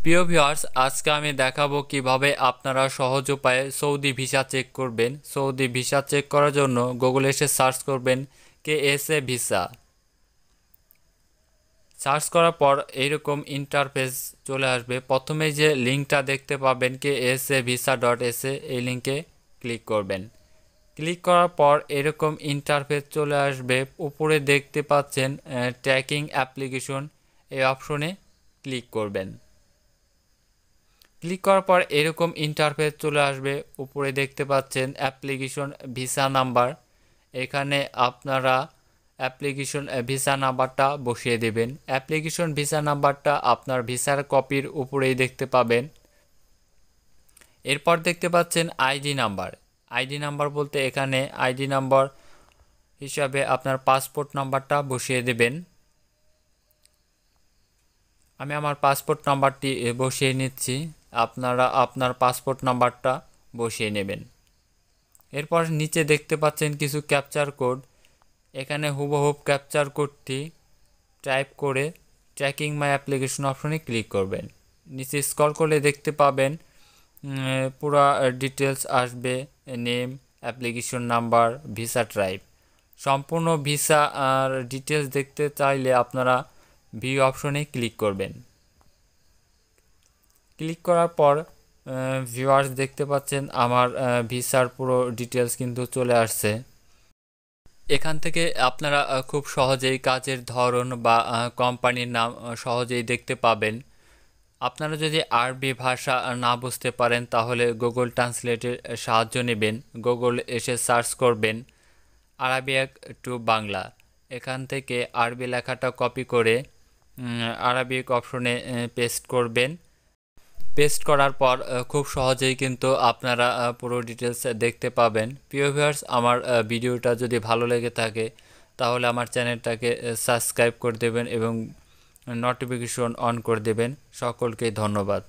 প্রিয় ভিউয়ার্স, আজকে আমি দেখাবো কিভাবে আপনারা সহজ উপায়ে সৌদি ভিসা চেক করবেন। সৌদি ভিসা চেক করার জন্য গুগলে এসে সার্চ করবেন KSA ভিসা। সার্চ করার পর এইরকম ইন্টারফেস চলে আসবে। প্রথমে যে লিঙ্কটা দেখতে পাবেন KSAvisa.sa, এই লিঙ্কে ক্লিক করবেন। ক্লিক করার পর এরকম ইন্টারফেস চলে আসবে। উপরে দেখতে পাচ্ছেন ট্র্যাকিং অ্যাপ্লিকেশন, এই অপশনে ক্লিক করবেন। ক্লিক করার পর এরকম ইন্টারফেস চলে আসবে। উপরে দেখতে পাচ্ছেন অ্যাপ্লিকেশন ভিসা নাম্বার, এখানে আপনারা অ্যাপ্লিকেশন ভিসা নাম্বারটা বসিয়ে দেবেন। অ্যাপ্লিকেশন ভিসা নাম্বারটা আপনার ভিসার কপির উপরেই দেখতে পাবেন। এরপর দেখতে পাচ্ছেন আইডি নাম্বার। আইডি নাম্বার বলতে এখানে আইডি নাম্বার হিসাবে আপনার পাসপোর্ট নাম্বারটা বসিয়ে দেবেন। আমি আমার পাসপোর্ট নাম্বারটি বসিয়ে নিচ্ছি, আপনারা আপনার পাসপোর্ট নাম্বারটা বসিয়ে নেবেন। এরপর নিচে দেখতে পাচ্ছেন কিছু ক্যাপচার কোড, এখানে হুবহুব ক্যাপচার কোডটি টাইপ করে ট্র্যাকিং মাই অ্যাপ্লিকেশন অপশনে ক্লিক করবেন। নিচে স্ক্রল করলে দেখতে পাবেন পুরো ডিটেলস আসবে, name, application number, visa type. সম্পূর্ণ ভিসা আর ডিটেলস দেখতে চাইলে আপনারা ভিউ অপশনে ক্লিক করবেন। ক্লিক করার পর ভিউয়ার্স দেখতে পাচ্ছেন আমার ভিসার পুরো ডিটেলস কিন্তু চলে আসছে। এখান থেকে আপনারা খুব সহজেই কাজের ধরন বা কোম্পানির নাম সহজেই দেখতে পাবেন। আপনারা যদি আরবি ভাষা না বুঝতে পারেন তাহলে গুগল ট্রান্সলেটের সাহায্য নেবেন। গুগল এসে সার্চ করবেন আরাবিয়াক টু বাংলা, এখান থেকে আরবি লেখাটা কপি করে আরাবিক অপশনে পেস্ট করবেন। পেস্ট করার পর খুব সহজেই কিন্তু আপনারা পুরো ডিটেলস দেখতে পাবেন। প্রিয় ভিউয়ার্স, আমার ভিডিওটা যদি ভালো লেগে থাকে তাহলে আমার চ্যানেলটাকে সাবস্ক্রাইব করে দেবেন এবং নোটিফিকেশন অন করে দেবেন। সকলকে ধন্যবাদ।